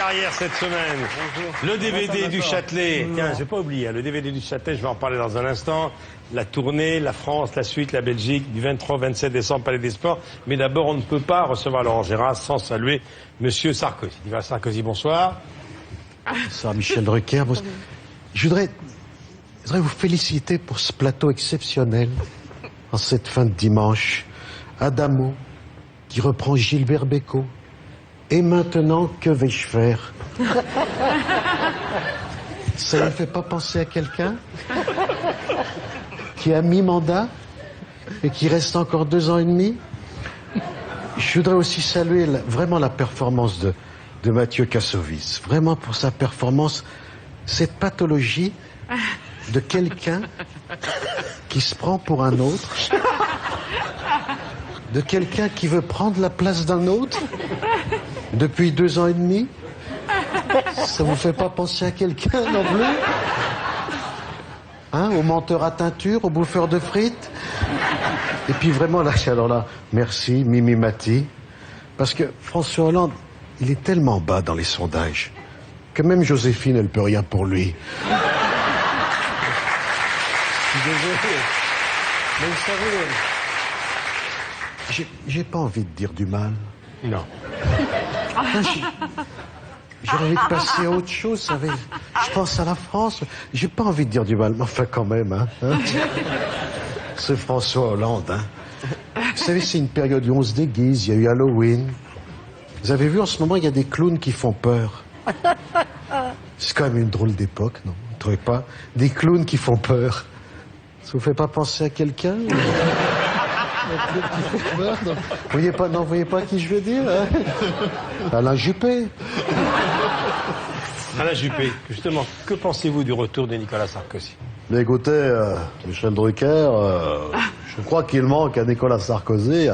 carrière cette semaine. Bonjour. Le DVD du Châtelet. Tiens, j'ai pas oublié, le DVD du Châtelet, je vais en parler dans un instant. La tournée, la France, la suite, la Belgique, du 23 au 27 décembre, Palais des Sports. Mais d'abord, on ne peut pas recevoir Laurent Gérard sans saluer Monsieur Sarkozy. Nicolas Sarkozy, bonsoir. Bonsoir, Michel Drucker. Je voudrais vous féliciter pour ce plateau exceptionnel en cette fin de dimanche. Adamo, qui reprend Gilbert Bécaud. Et maintenant, que vais-je faire? Ça ne fait pas penser à quelqu'un qui a mi-mandat et qui reste encore 2 ans et demi? Je voudrais aussi saluer vraiment la performance de Mathieu Kassovitz. Vraiment pour sa performance, cette pathologie de quelqu'un qui se prend pour un autre, de quelqu'un qui veut prendre la place d'un autre depuis 2 ans et demi. Ça vous fait pas penser à quelqu'un non plus? Hein, au menteur à teinture, au bouffeur de frites? Et puis vraiment là, alors là, merci Mimi Mati, parce que François Hollande, il est tellement bas dans les sondages que même Joséphine, elle peut rien pour lui. Je suis désolé, mais vous savez, j'ai pas envie de dire du mal. Non. J'ai envie de passer à autre chose, vous savez. Je pense à la France. J'ai pas envie de dire du mal, mais enfin quand même, hein. C'est François Hollande, hein. Vous savez, c'est une période où on se déguise, il y a eu Halloween. Vous avez vu, en ce moment, il y a des clowns qui font peur. C'est quand même une drôle d'époque, non? Vous ne trouvez pas? Des clowns qui font peur. Ça vous fait pas penser à quelqu'un? Vous voyez pas qui je veux dire, hein? Alain Juppé. Alain Juppé, justement, que pensez-vous du retour de Nicolas Sarkozy? Mais écoutez, Michel Drucker, je crois qu'il manque à Nicolas Sarkozy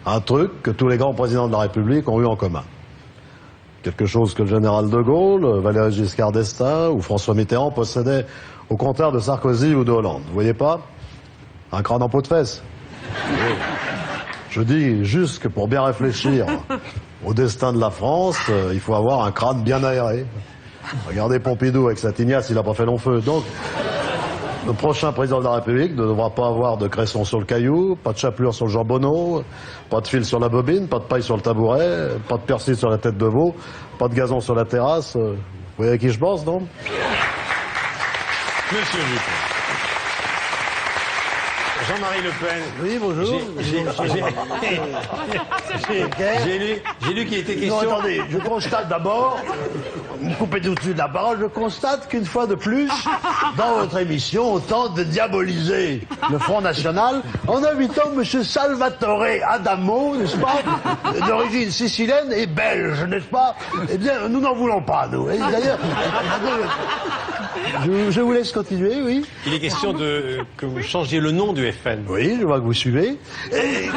un truc que tous les grands présidents de la République ont eu en commun. Quelque chose que le général de Gaulle, Valéry Giscard d'Estaing ou François Mitterrand possédaient au contraire de Sarkozy ou de Hollande. Vous voyez pas? Un crâne en peau de fesse. Je dis juste que pour bien réfléchir au destin de la France, il faut avoir un crâne bien aéré. Regardez Pompidou avec sa tignasse, il n'a pas fait long feu. Donc, le prochain président de la République ne devra pas avoir de cresson sur le caillou, pas de chapelure sur le jambonneau, pas de fil sur la bobine, pas de paille sur le tabouret, pas de persil sur la tête de veau, pas de gazon sur la terrasse. Vous voyez à qui je pense, non? Monsieur Juppé. Jean-Marie Le Pen. Oui, bonjour. J'ai lu qu'il était question... Non, attendez, je constate d'abord, vous me coupez tout de suite la parole, je constate qu'une fois de plus, dans votre émission, on tente de diaboliser le Front National en invitant M. Salvatore Adamo, n'est-ce pas, d'origine sicilienne et belge, n'est-ce pas? Eh bien, nous n'en voulons pas, nous. Et d'ailleurs, je vous laisse continuer, oui. Il est question que vous changiez le nom du FN. Oui, je vois que vous suivez. Et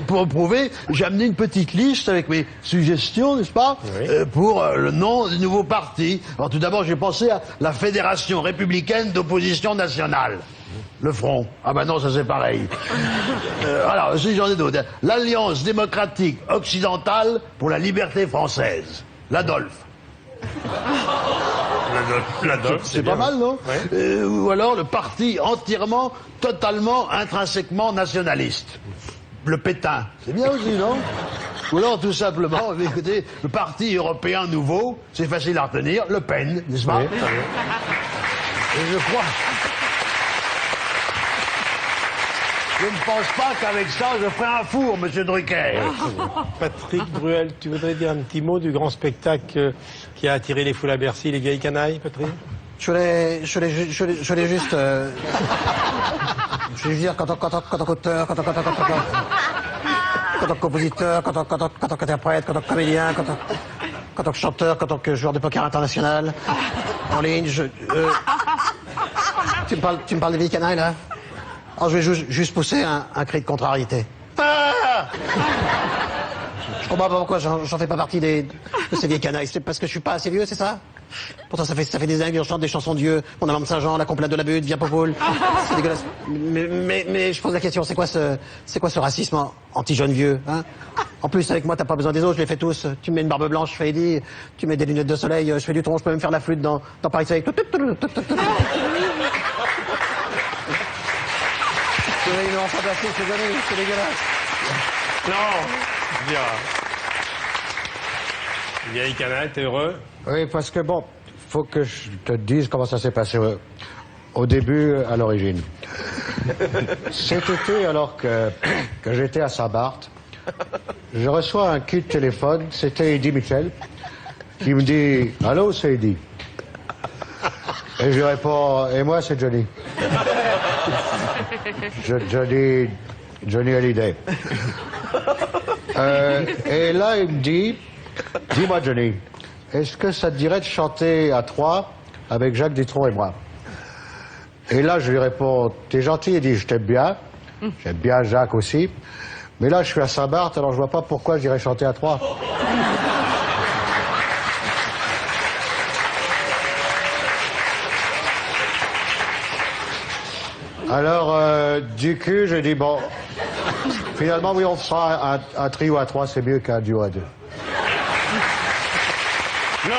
pour prouver, j'ai amené une petite liste avec mes suggestions, n'est-ce pas, oui. Pour le nom du nouveau parti. Alors tout d'abord, j'ai pensé à la Fédération républicaine d'opposition nationale. Le Front. Ah ben non, ça c'est pareil. Alors, si j'en ai d'autres. L'Alliance démocratique occidentale pour la liberté française. L'Adolphe. C'est pas mal, non? Ouais. Ou alors le parti entièrement, totalement, intrinsèquement nationaliste. Le Pétain. C'est bien aussi, non? Ou alors tout simplement, écoutez, le parti européen nouveau, c'est facile à retenir, Le Pen, n'est-ce pas? Oui, Et je crois... Je ne pense pas qu'avec ça, je ferai un four, monsieur Drucker. Patrick Bruel, tu voudrais dire un petit mot du grand spectacle qui a attiré les foules à Bercy, les vieilles canailles, Patrick? Je voulais juste dire, quand on auteur, quand on compositeur, quand on interprète, quand on comédien, quand on chanteur, quand on joueur de poker international, en ligne, tu me parles des vieilles canailles, là? Alors je vais juste pousser un cri de contrariété. Ah, comprends pas pourquoi j'en fais pas partie de ces vieilles canailles. C'est parce que je suis pas assez vieux, c'est ça? Pourtant, ça fait des années que je chante des chansons de Dieu. Mon amant de Saint-Jean, la complète de la butte, Via Popoul. C'est dégueulasse. Mais je pose la question, c'est quoi ce racisme anti-jeune vieux, hein? En plus, avec moi, t'as pas besoin des autres, je les fais tous. Tu me mets une barbe blanche, je fais Eddie. Tu mets des lunettes de soleil, je fais du tronc, je peux même faire la flûte dans Paris Soleil. C'est réunion fantastique, c'est dégueulasse. Non, bien. Vieille canaille, t'es heureux? Oui, parce que bon, faut que je te dise comment ça s'est passé au début, à l'origine. Cet été, alors que j'étais à Saint-Barth, je reçois un coup de téléphone, c'était Eddie Mitchell, qui me dit « Allô, c'est Eddie ?» Et je lui réponds « Et moi, c'est Johnny. » Johnny Hallyday. Et là, il me dit « Dis-moi, Johnny, est-ce que ça te dirait de chanter à trois avec Jacques Dutronc et moi ?» Et là, je lui réponds « T'es gentil, il dit, je t'aime bien. J'aime bien Jacques aussi. Mais là, je suis à Saint-Barth, alors je vois pas pourquoi j'irais chanter à trois. » Alors, du coup, j'ai dit, bon, finalement, oui, on fera un trio à trois, c'est mieux qu'un duo à deux. Non.